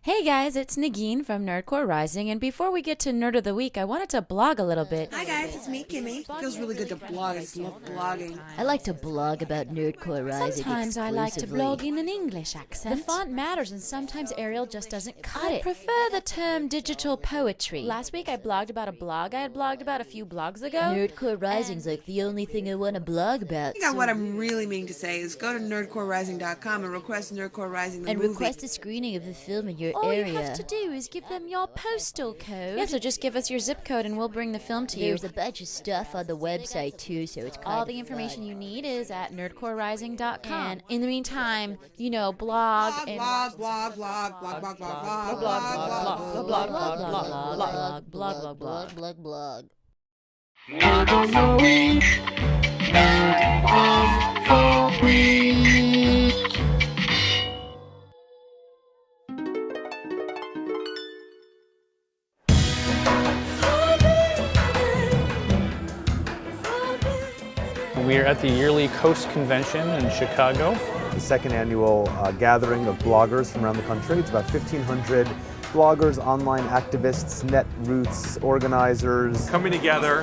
Hey guys, it's Negin from Nerdcore Rising, and before we get to Nerd of the Week, I wanted to blog a little bit. Hi guys, it's me, Kimmy. It feels really good to blog. I just love blogging. I like to blog about Nerdcore Rising. Sometimes I like to blog in an English accent. The font matters, and sometimes Arial just doesn't cut it. I prefer the term digital poetry. Last week I blogged about a blog I had blogged about a few blogs ago. Nerdcore Rising's like the only thing I want to blog about. I think what I'm really meaning to say is go to nerdcorerising.com and request Nerdcore Rising the movie. And request a screening of the film in your All area. you have to do is give them your postal code. Yeah, so just give us your zip code and we'll bring the film to you. There's a bunch of stuff on the website too, so it's kind All of the information fun. you need is at nerdcorerising.com. And in the meantime, you know, blog and blog, blog, blog, blog, blog, blog, blog, blog, blog, blog, blog, blog. Nerd of the week. Nerd of the week. We're at the YearlyKos Convention in Chicago. The second annual gathering of bloggers from around the country. It's about 1,500 bloggers, online activists, net roots, organizers. Coming together,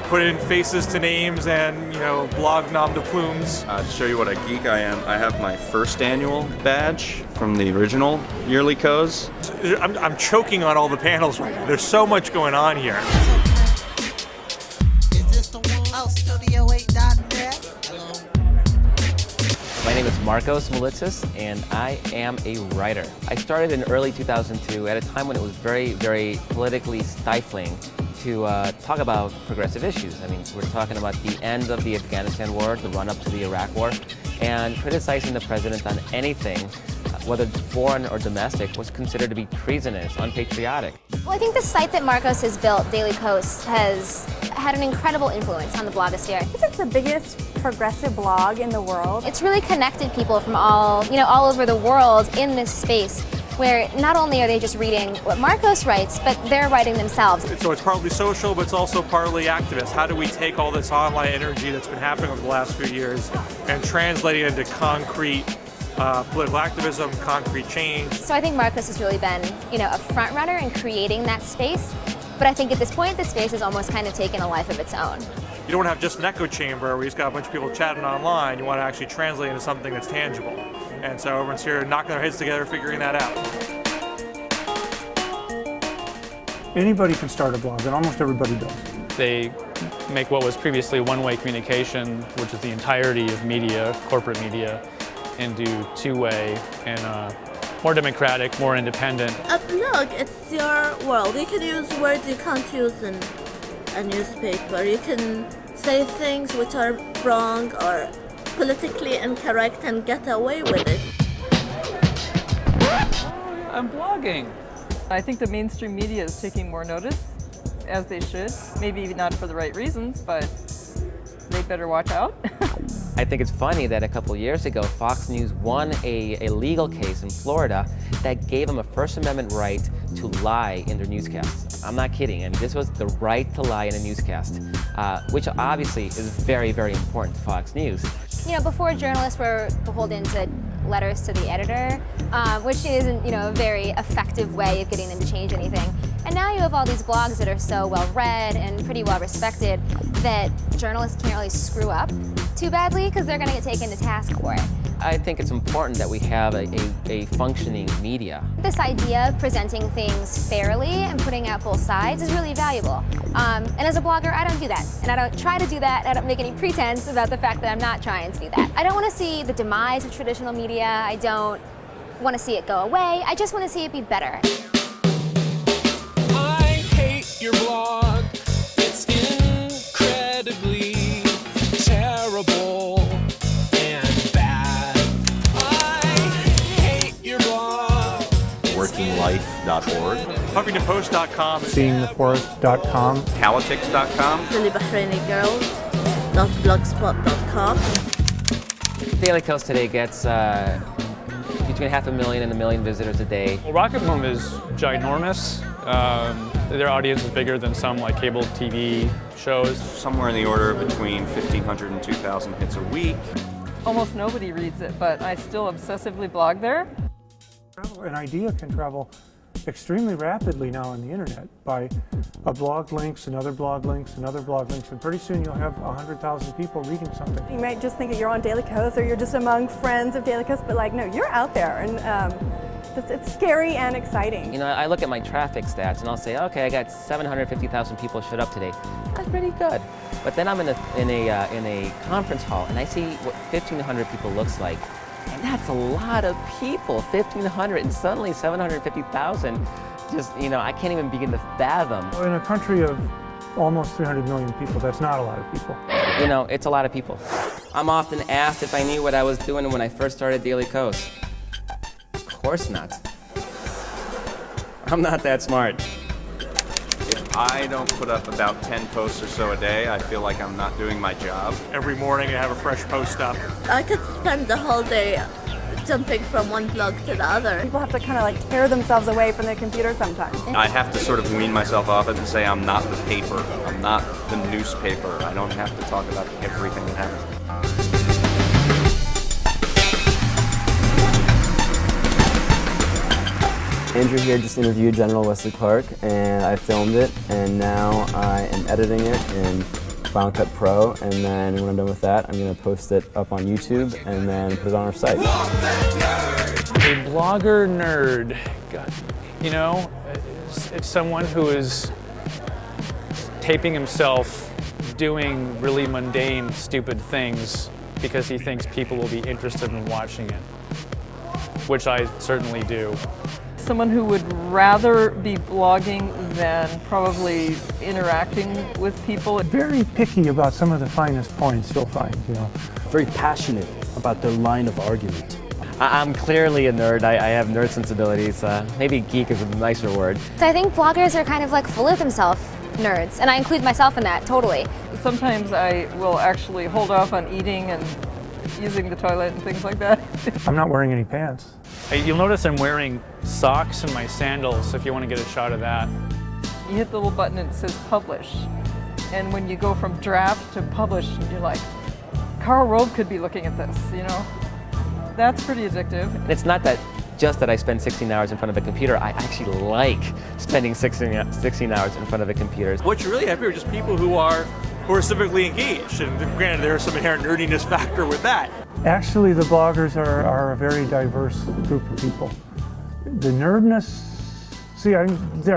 putting faces to names and, blog nom de plumes. To show you what a geek I am, I have my first annual badge from the original YearlyKos. I'm choking on all the panels right now. There's so much going on here. My name is Marcos Molitzis, and I am a writer. I started in early 2002 at a time when it was very, very politically stifling to talk about progressive issues. I mean, we're talking about the end of the Afghanistan war, the run-up to the Iraq war, and criticizing the president on anything, whether foreign or domestic, was considered to be treasonous, unpatriotic. Well, I think the site that Marcos has built, Daily Kos, has had an incredible influence on the blogosphere. This is the biggest progressive blog in the world. It's really connected people from all over the world in this space, where not only are they just reading what Marcos writes, but they're writing themselves. So it's partly social, but it's also partly activist. How do we take all this online energy that's been happening over the last few years and translate it into concrete political activism, concrete change? So I think Marcos has really been, a front runner in creating that space. But I think at this point, the space has almost kind of taken a life of its own. You don't want to have just an echo chamber where you just got a bunch of people chatting online. You want to actually translate into something that's tangible. And so everyone's here knocking their heads together, figuring that out. Anybody can start a blog, and almost everybody does. They make what was previously one-way communication, which is the entirety of media, corporate media, into two-way and more democratic, more independent. A blog, it's your world. You can use words you can't use in a newspaper. You can say things which are wrong or politically incorrect and get away with it. I'm blogging. I think the mainstream media is taking more notice, as they should. Maybe not for the right reasons, but they better watch out. I think it's funny that a couple years ago, Fox News won a legal case in Florida that gave them a First Amendment right to lie in their newscasts. I'm not kidding. I mean, this was the right to lie in a newscast, which obviously is very, very important to Fox News. Before journalists were beholden to letters to the editor, which isn't, a very effective way of getting them to change anything. And now you have all these blogs that are so well read and pretty well respected that journalists can't really screw up too badly because they're going to get taken to task for it. I think it's important that we have a functioning media. This idea of presenting things fairly and putting out both sides is really valuable. And as a blogger, I don't do that. And I don't try to do that. I don't make any pretense about the fact that I'm not trying to do that. I don't want to see the demise of traditional media. I don't want to see it go away. I just want to see it be better. I hate your blog. It's incredibly terrible and bad. I hate your blog. Workinglife.org. HuffingtonPost.com. Seeingtheforest.com. Politics.com. Silly Bahraini Girls. dot-blogspot.com. Daily Kos today gets between 500,000 and 1 million visitors a day. Well, Rocket Boom is ginormous. Their audience is bigger than some cable TV shows. Somewhere in the order between 1,500 and 2,000 hits a week. Almost nobody reads it, but I still obsessively blog there. An idea can travel extremely rapidly now on the internet by a blog links, another blog links, another blog links, and pretty soon you'll have 100,000 people reading something. You might just think that you're on Daily Kos or you're just among friends of Daily Kos, but like, no, you're out there, and it's scary and exciting. You know, I look at my traffic stats and I'll say, okay, I got 750,000 people showed up today. That's pretty good. But then I'm in a conference hall and I see what 1,500 people looks like. And that's a lot of people, 1,500, and suddenly 750,000. Just, you know, I can't even begin to fathom. In a country of almost 300 million people, that's not a lot of people. You know, it's a lot of people. I'm often asked if I knew what I was doing when I first started Daily Kos. Of course not. I'm not that smart. If I don't put up about 10 posts or so a day, I feel like I'm not doing my job. Every morning I have a fresh post up. I could spend the whole day jumping from one blog to the other. People have to kind of like tear themselves away from their computer sometimes. I have to sort of wean myself off it and say I'm not the paper. I'm not the newspaper. I don't have to talk about everything that happens. Andrew here just interviewed General Wesley Clark, and I filmed it, and now I am editing it in Final Cut Pro, and then when I'm done with that, I'm going to post it up on YouTube and then put it on our site. A blogger nerd, you know, it's someone who is taping himself doing really mundane, stupid things because he thinks people will be interested in watching it, which I certainly do. Someone who would rather be blogging than probably interacting with people. Very picky about some of the finest points you'll find, you know. Very passionate about their line of argument. I'm clearly a nerd. I have nerd sensibilities. Maybe geek is a nicer word. So I think bloggers are kind of like full of themselves nerds, and I include myself in that, totally. Sometimes I will actually hold off on eating and using the toilet and things like that. I'm not wearing any pants. You'll notice I'm wearing socks and my sandals if you want to get a shot of that. You hit the little button and it says publish. And when you go from draft to publish, you're like, Karl Rove could be looking at this, you know? That's pretty addictive. And it's not that just that I spend 16 hours in front of a computer. I actually like spending 16 hours in front of a computer. What you really have here are just people who are civically engaged, and granted there's some inherent nerdiness factor with that. Actually, the bloggers are a very diverse group of people. The nerdness, see, I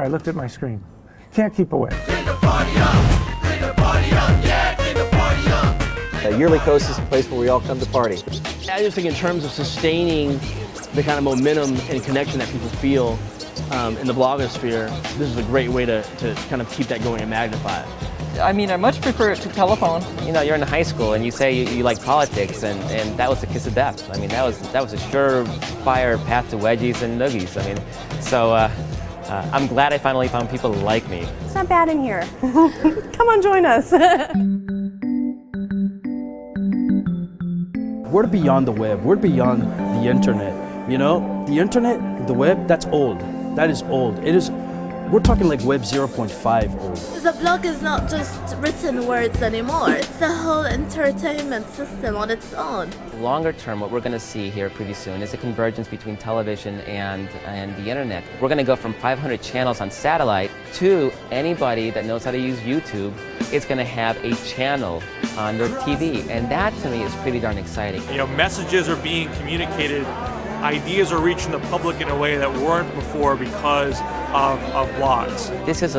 looked at my screen. Can't keep away. YearlyKos is a place where we all come to party. I just think in terms of sustaining the kind of momentum and connection that people feel in the blogosphere, this is a great way to kind of keep that going and magnify it. I mean, I much prefer it to telephone. You know, you're in high school and you say you like politics, and that was the kiss of death. I mean, that was a surefire path to wedgies and noogies. I mean, so I'm glad I finally found people like me. It's not bad in here. Come on, join us. We're beyond the web. We're beyond the internet. You know, the internet, the web, that's old. That is old. It is. We're talking like Web 0.5 old. The blog is not just written words anymore. It's a whole entertainment system on its own. Longer term, what we're going to see here pretty soon is a convergence between television and the internet. We're going to go from 500 channels on satellite to anybody that knows how to use YouTube is going to have a channel on their TV. And that, to me, is pretty darn exciting. You know, messages are being communicated, ideas are reaching the public in a way that weren't before because of blogs. This is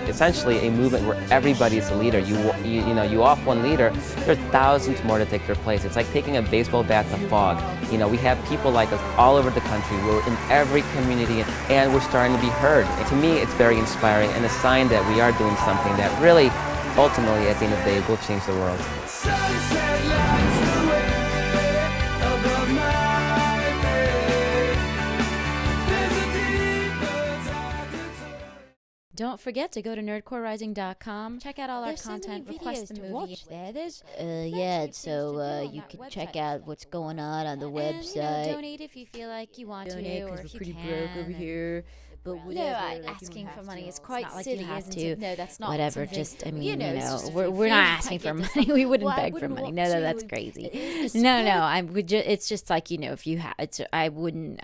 essentially a movement where everybody's a leader. You off one leader, there are thousands more to take their place. It's like taking a baseball bat to fog. You know, we have people like us all over the country. We're in every community, and we're starting to be heard. And to me, it's very inspiring and a sign that we are doing something that really, ultimately, at the end of the day, will change the world. Don't forget to go to nerdcorerising.com. Check out all our content. Request the movie. Yeah, so you can check out what's going on the website. Donate if you feel like you want Donate, to, or because if we're you pretty can. broke over here. But whatever, asking for money is quite silly, isn't it? No, that's not whatever. something. Just, I mean, we're not asking for money. We wouldn't beg for money. No, that's crazy. No, it's just like, if you have, I wouldn't.